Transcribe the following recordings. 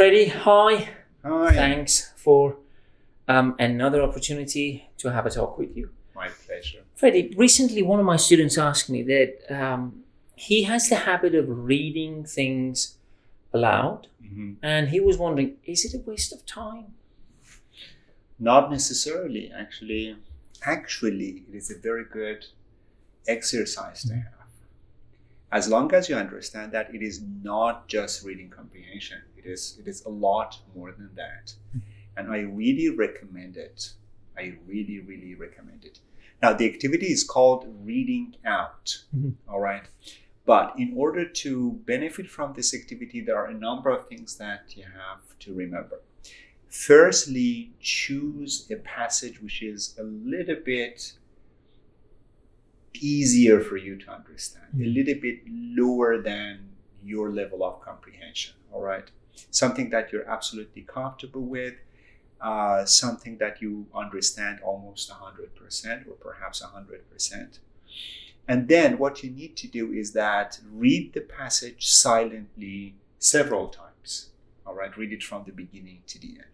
Freddie, hi. Hi. Thanks for another opportunity to have a talk with you. My pleasure. Freddie, recently one of my students asked me that he has the habit of reading things aloud, and he was wondering, is it a waste of time? Not necessarily, actually. Actually, it is a very good exercise to have. As long as you understand that it is not just reading comprehension, it is a lot more than that. And I really recommend it. I really, really recommend it. Now, the activity is called reading out, all right? But in order to benefit from this activity, there are a number of things that you have to remember. Firstly, choose a passage which is a little bit easier for you to understand, a little bit lower than your level of comprehension, all right? Something that you're absolutely comfortable with, something that you understand almost 100% or perhaps 100%. And then what you need to do is that read the passage silently several times, all right? Read it from the beginning to the end.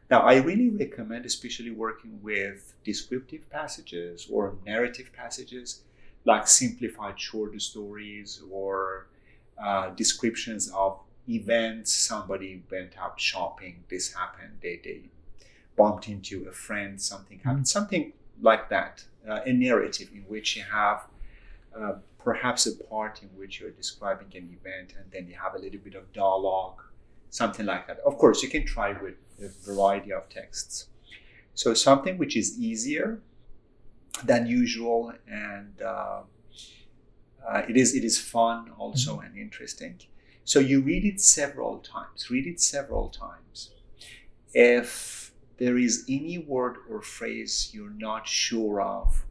Now, I really recommend, especially working with descriptive passages or narrative passages, like simplified short stories or descriptions of events. Somebody went out shopping, this happened, they bumped into a friend, something happened, something like that. A narrative in which you have perhaps a part in which you're describing an event and then you have a little bit of dialogue, something like that. Of course, you can try with a variety of texts. So something which is easier than usual, and it is fun also and interesting. So you read it several times. If there is any word or phrase you're not sure of,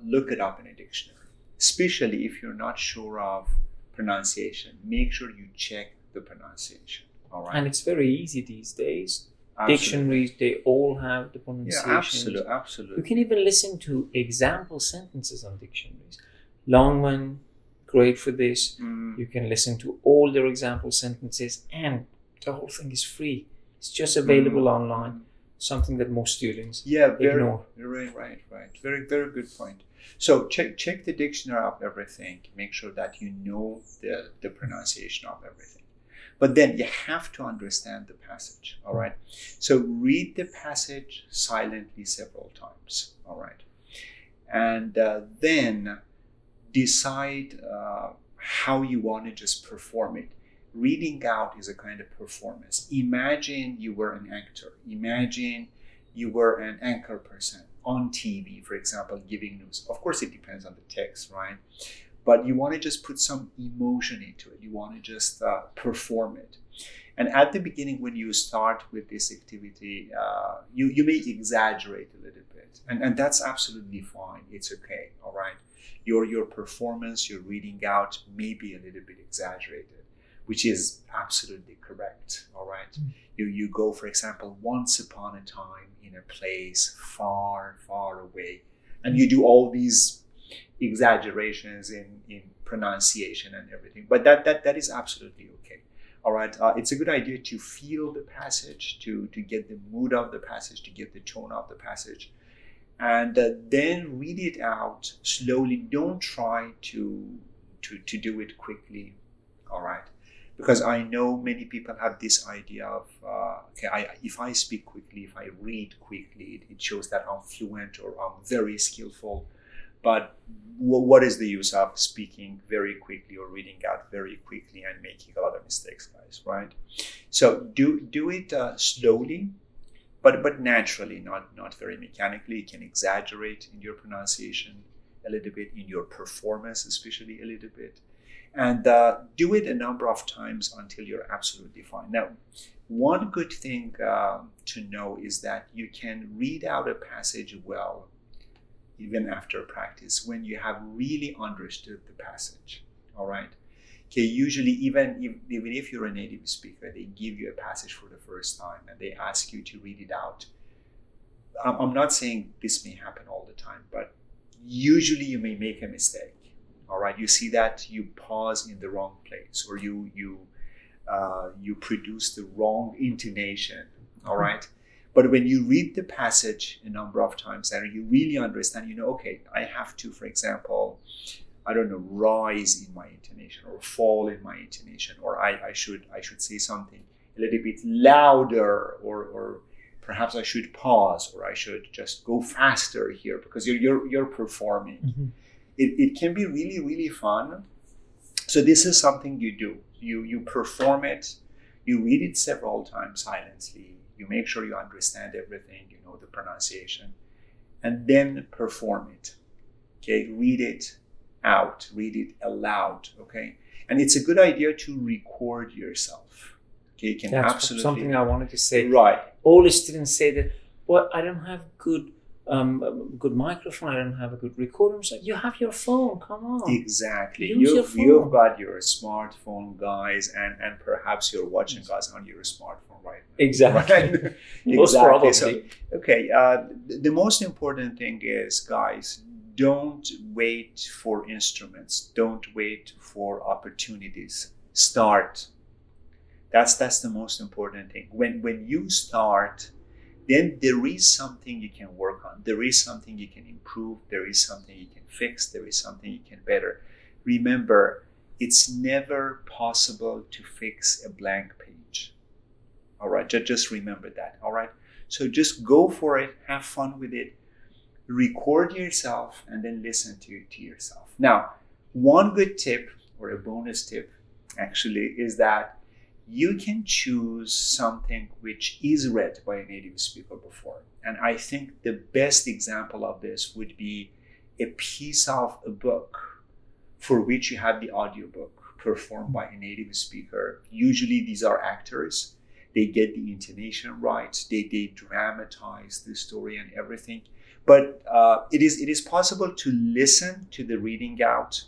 look it up in a dictionary. Especially if you're not sure of pronunciation, make sure you check the pronunciation. All right. And it's very easy these days. Absolutely. Dictionaries, they all have the pronunciation. Yeah, absolutely. You can even listen to example sentences on dictionaries. Longman, great for this. You can listen to all their example sentences, and the whole thing is free. It's just available online. Something that most students ignore. Right. Very, very good point. So check the dictionary of everything. Make sure that you know the pronunciation of everything. But then you have to understand the passage, all right? So read the passage silently several times, all right? And then decide how you want to just perform it. Reading out is a kind of performance. Imagine you were an actor. Imagine you were an anchor person on TV, for example, giving news. Of course, it depends on the text, right? But you want to just put some emotion into it. You want to just perform it. And at the beginning, when you start with this activity, you may exaggerate a little bit. And that's absolutely fine. It's okay, all right? Your performance, your reading out may be a little bit exaggerated, which is absolutely correct, all right? You go, for example, once upon a time in a place far, far away, and you do all these exaggerations in pronunciation and everything, but that is absolutely okay, all right? It's a good idea to feel the passage, to get the mood of the passage, to get the tone of the passage, and then read it out slowly. Don't try to do it quickly, all right? Because I know many people have this idea of if I speak quickly, if I read quickly, it shows that I'm fluent or I'm very skillful. But what is the use of speaking very quickly or reading out very quickly and making a lot of mistakes, guys, right? So do it slowly, but naturally, not very mechanically. You can exaggerate in your pronunciation a little bit, in your performance especially a little bit, and do it a number of times until you're absolutely fine. Now, one good thing to know is that you can read out a passage well even after practice, when you have really understood the passage, all right? Okay, usually even if you're a native speaker, they give you a passage for the first time and they ask you to read it out. I'm not saying this may happen all the time, but usually you may make a mistake, all right? You see that you pause in the wrong place, or you you produce the wrong intonation, all right? But when you read the passage a number of times and you really understand, okay, I have to, for example, I don't know, rise in my intonation or fall in my intonation, or I should say something a little bit louder, or perhaps I should pause, or I should just go faster here because you're performing. Mm-hmm. It can be really, really fun. So this is something you do. You perform it, you read it several times silently, you make sure you understand everything, you know the pronunciation, and then perform it. Okay, read it out, read it aloud. Okay, and it's a good idea to record yourself. Okay, you can That's absolutely something I wanted to say. Right. All the students say that, well, I don't have good microphone, I don't have a good recorder. So you have your phone, come on. Exactly. Use your phone. You've got your smartphone, guys, and perhaps you're watching us on your smartphone right now. Exactly. Right? Most Exactly. probably. So, okay, the most important thing is, guys, don't wait for instruments. Don't wait for opportunities. Start. That's the most important thing. When you start, then there is something you can work on. There is something you can improve. There is something you can fix. There is something you can better. Remember, it's never possible to fix a blank page. All right, just remember that. All right, so just go for it. Have fun with it. Record yourself and then listen to yourself. Now, one good tip or a bonus tip actually is that you can choose something which is read by a native speaker before. And I think the best example of this would be a piece of a book for which you have the audiobook performed by a native speaker. Usually these are actors. They get the intonation right. They dramatize the story and everything. But it is possible to listen to the reading out,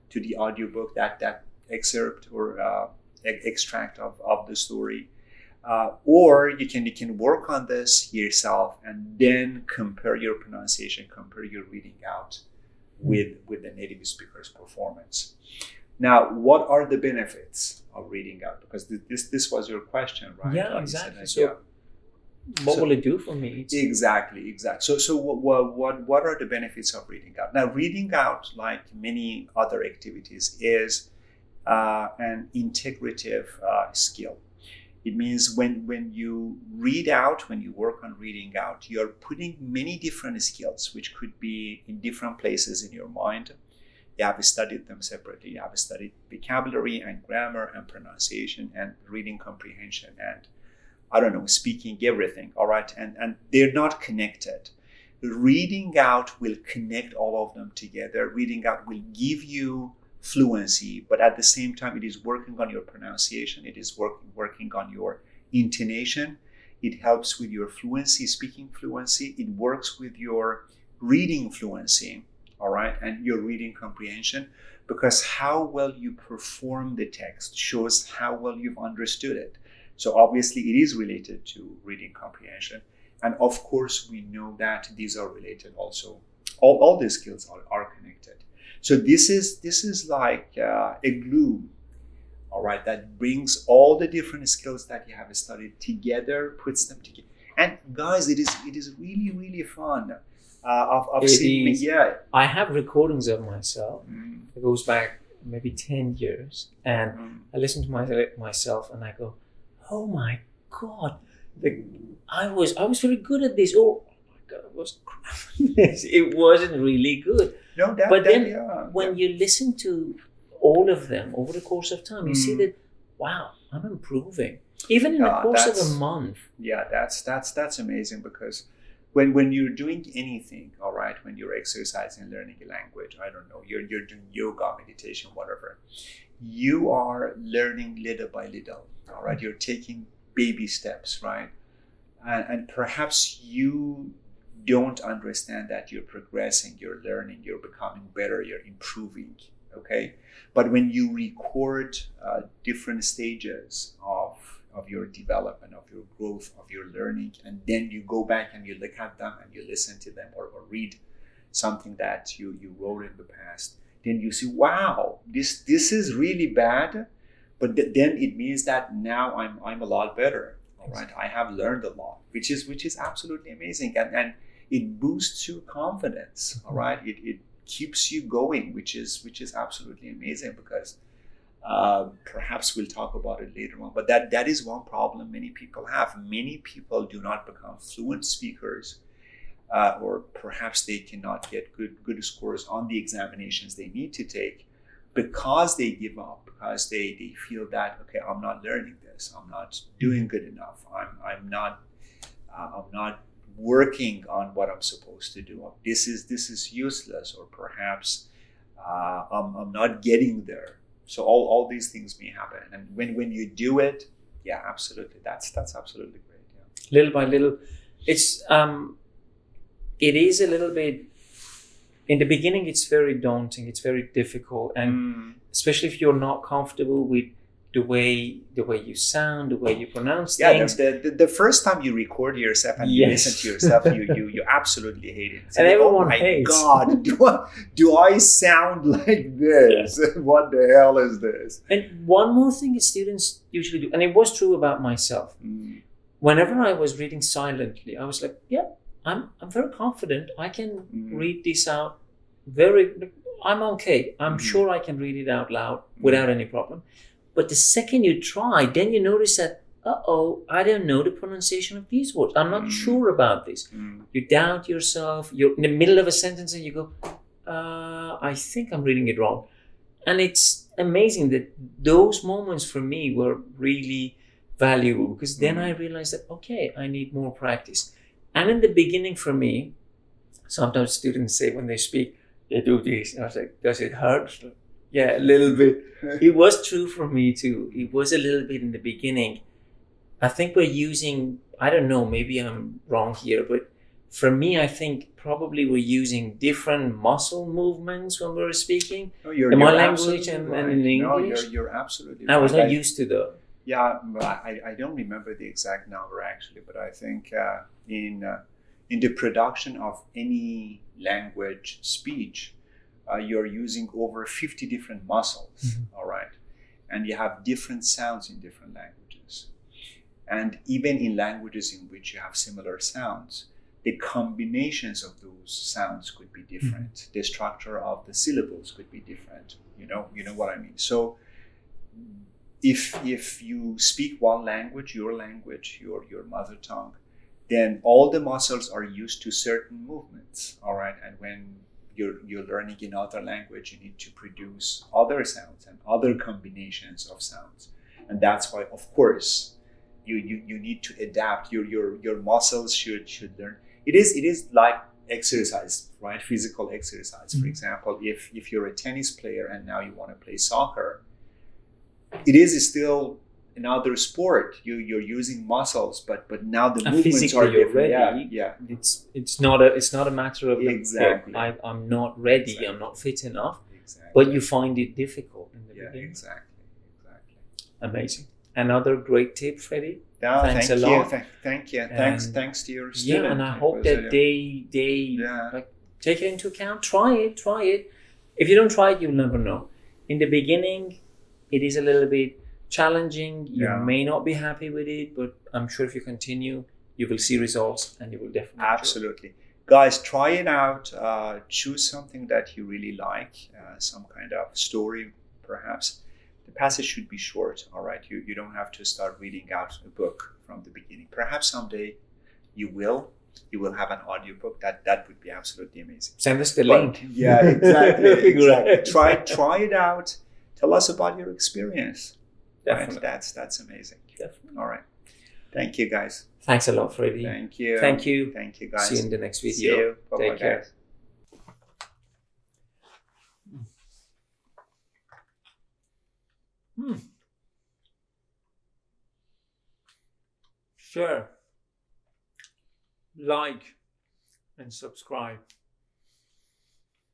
to the audiobook, that excerpt or extract of the story, or you can work on this yourself and then compare your pronunciation, compare your reading out with the native speaker's performance. Now, what are the benefits of reading out? Because this was your question, right? Yeah, exactly. So what will it do for me? Exactly. So what are the benefits of reading out? Now, reading out, like many other activities, is an integrative skill. It means when you read out, when you work on reading out, you're putting many different skills, which could be in different places in your mind. You have studied them separately. You have studied vocabulary and grammar and pronunciation and reading comprehension and, I don't know, speaking, everything, all right? And they're not connected. Reading out will connect all of them together. Reading out will give you fluency, but at the same time, it is working on your pronunciation. It is working on your intonation. It helps with your fluency, speaking fluency. It works with your reading fluency, all right, and your reading comprehension, because how well you perform the text shows how well you've understood it. So obviously, it is related to reading comprehension. And of course, we know that these are related also. All these skills are connected. So this is like a glue, all right, that brings all the different skills that you have studied together, puts them together. And guys, it is really, really fun. Of seeing me. Yeah. I have recordings of myself. It goes back maybe 10 years, and I listen to myself, and I go, "Oh my God, I was very good at this." Oh my God, it was crap. It wasn't really good. No, when you listen to all of them over the course of time, you see that, wow, I'm improving. Even in the course of a month. Yeah, that's amazing, because when you're doing anything, all right, when you're exercising, learning a language, I don't know, you're doing yoga, meditation, whatever, you are learning little by little, all right? You're taking baby steps, right? And perhaps you don't understand that you're progressing, you're learning, you're becoming better, you're improving, okay? But when you record different stages of your development, of your growth, of your learning, and then you go back and you look at them and you listen to them or read something that you wrote in the past, then you see, wow, this is really bad, But then it means that now I'm a lot better. All right, I have learned a lot, which is absolutely amazing, and it boosts your confidence. All right, it keeps you going, which is absolutely amazing, because perhaps we'll talk about it later on. But that is one problem many people have. Many people do not become fluent speakers, or perhaps they cannot get good scores on the examinations they need to take, because they give up, because they feel that, okay, I'm not learning this, I'm not doing good enough, I'm not working on what I'm supposed to do, this is useless, or perhaps I'm not getting there. So all these things may happen, and when you do it, yeah, absolutely, that's absolutely great. Yeah. Little by little, it is a little bit. In the beginning, it's very daunting. It's very difficult, and especially if you're not comfortable with the way you sound, the way you pronounce things. The first time you record yourself and you listen to yourself, you absolutely hate it. And everyone hates. Oh my God, do I sound like this? Yeah. What the hell is this? And one more thing students usually do, and it was true about myself. Whenever I was reading silently, I was like, yeah, I'm very confident. I can read this out. I'm okay. I'm sure I can read it out loud without any problem. But the second you try, then you notice that, I don't know the pronunciation of these words. I'm not sure about this. You doubt yourself. You're in the middle of a sentence and you go, I think I'm reading it wrong. And it's amazing that those moments for me were really valuable, because then I realized that, okay, I need more practice. And in the beginning for me, sometimes students say when they speak, they do this. I was like, does it hurt? Yeah, a little bit. It was true for me too. It was a little bit in the beginning. I think we're using, I don't know, maybe I'm wrong here, but for me, I think probably we're using different muscle movements when we're speaking. No, you're in my language and in English. No, you're absolutely right. I was not used to that. Yeah, I don't remember the exact number actually, but I think in the production of any language speech, you're using over 50 different muscles, all right? And you have different sounds in different languages. And even in languages in which you have similar sounds, the combinations of those sounds could be different. The structure of the syllables could be different. You know what I mean? So if you speak one language, your mother tongue, then all the muscles are used to certain movements, all right? And when you're learning in other language, you need to produce other sounds and other combinations of sounds. And that's why, of course, you need to adapt. Your muscles should learn. It is like exercise, right? Physical exercise. For example, if you're a tennis player and now you want to play soccer, it is still another sport. You're using muscles, but now the movements are different. Yeah. It's not a matter of exactly. I'm not ready. Exactly. I'm not fit enough. Exactly. But you find it difficult in the beginning. Exactly. Amazing. Another great tip, Freddie. Yeah, thanks a lot. Thank you. Thanks to your student. Yeah, and I hope that they like, take it into account. Try it. If you don't try it, you'll never know. In the beginning, it is a little bit challenging. You may not be happy with it, but I'm sure if you continue, you will see results, and you will definitely absolutely. Guys, try it out. Choose something that you really like, some kind of story, perhaps. The passage should be short, all right? You don't have to start reading out a book from the beginning. Perhaps someday you will have an audiobook. That would be absolutely amazing. Send us the link. Yeah, exactly. Try it out. Tell us about your experience. Definitely. Right? That's amazing. Definitely. All right. Thank you, guys. Thanks a lot, Freddie. Thank you. Thank you, guys. See you in the next video. See you. Bye-bye, Take care. Guys. Share, like, and subscribe.